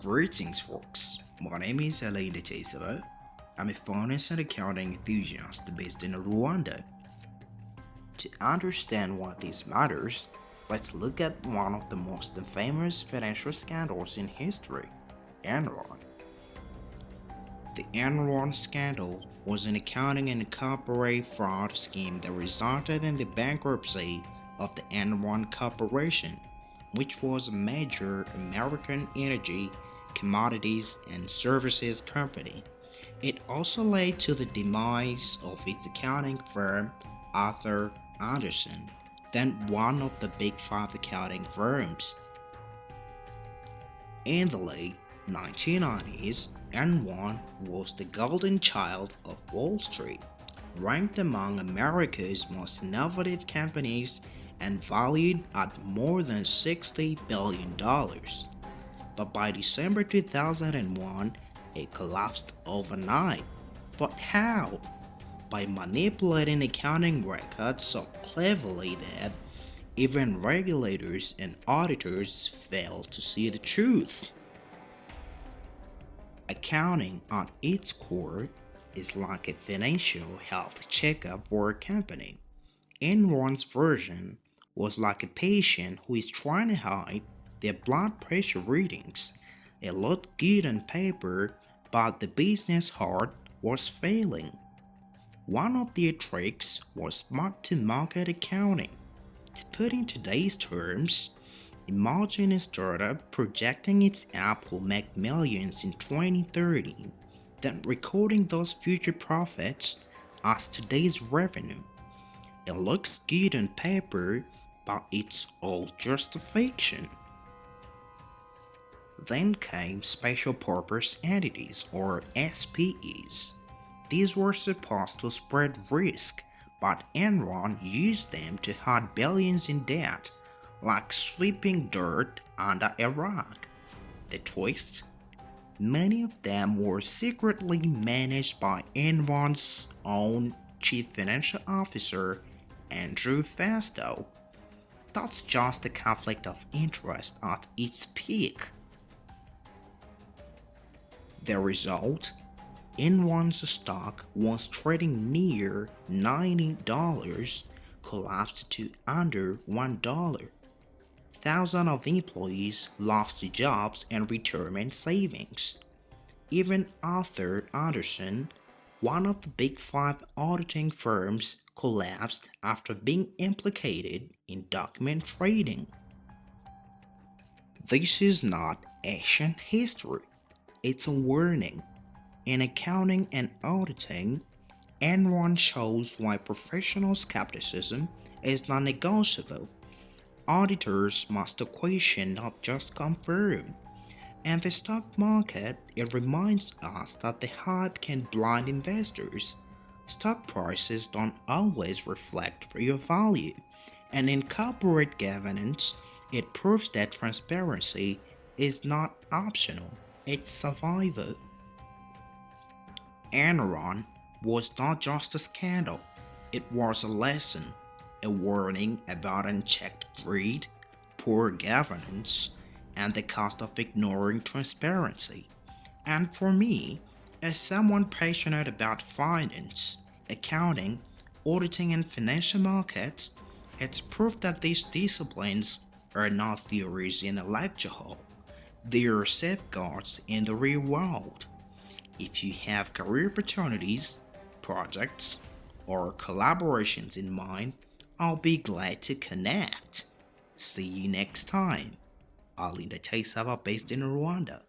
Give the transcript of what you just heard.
Greetings, folks. My name is Ally NDACYAYISABA. I'm a finance and accounting enthusiast based in Rwanda. To understand why this matters, let's look at one of the most famous financial scandals in history, Enron. The Enron scandal was an accounting and corporate fraud scheme that resulted in the bankruptcy of the Enron Corporation, which was a major American energy, commodities, and services company. It also led to the demise of its accounting firm, Arthur Andersen, then one of the big five accounting firms. In the late 1990s, Enron was the golden child of Wall Street, ranked among America's most innovative companies and valued at more than $60 billion. But by December 2001, it collapsed overnight. But how? By manipulating accounting records so cleverly that even regulators and auditors failed to see the truth. Accounting at its core is like a financial health checkup for a company. Enron's version was like a patient who is trying to hide their blood pressure readings. It looked good on paper, but the business heart was failing. One of their tricks was mark-to-market accounting. To put in today's terms, imagine a startup projecting its app will make millions in 2030, then recording those future profits as today's revenue. It looks good on paper, but it's all just a fiction. Then came special purpose entities, or SPEs. These were supposed to spread risk, but Enron used them to hide billions in debt, like sweeping dirt under a rug. The twist? Many of them were secretly managed by Enron's own chief financial officer, Andrew Fastow. That's just a conflict of interest at its peak. The result? Enron's stock, once trading near $90, collapsed to under $1. Thousands of employees lost their jobs and retirement savings. Even Arthur Andersen, one of the big five auditing firms, collapsed after being implicated in document trading. This is not ancient history. It's a warning. In accounting and auditing, Enron shows why professional skepticism is non-negotiable. Auditors must question, not just confirm. In the stock market, it reminds us that the hype can blind investors. Stock prices don't always reflect real value, and in corporate governance, it proves that transparency is not optional, it's survival. Enron was not just a scandal, it was a lesson, a warning about unchecked greed, poor governance, and the cost of ignoring transparency. And for me, as someone passionate about finance, accounting, auditing, and financial markets, it's proof that these disciplines are not theories in a lecture hall. They are safeguards in the real world. If you have career opportunities, projects, or collaborations in mind, I'll be glad to connect. See you next time. Ally NDACYAYISABA based in Rwanda.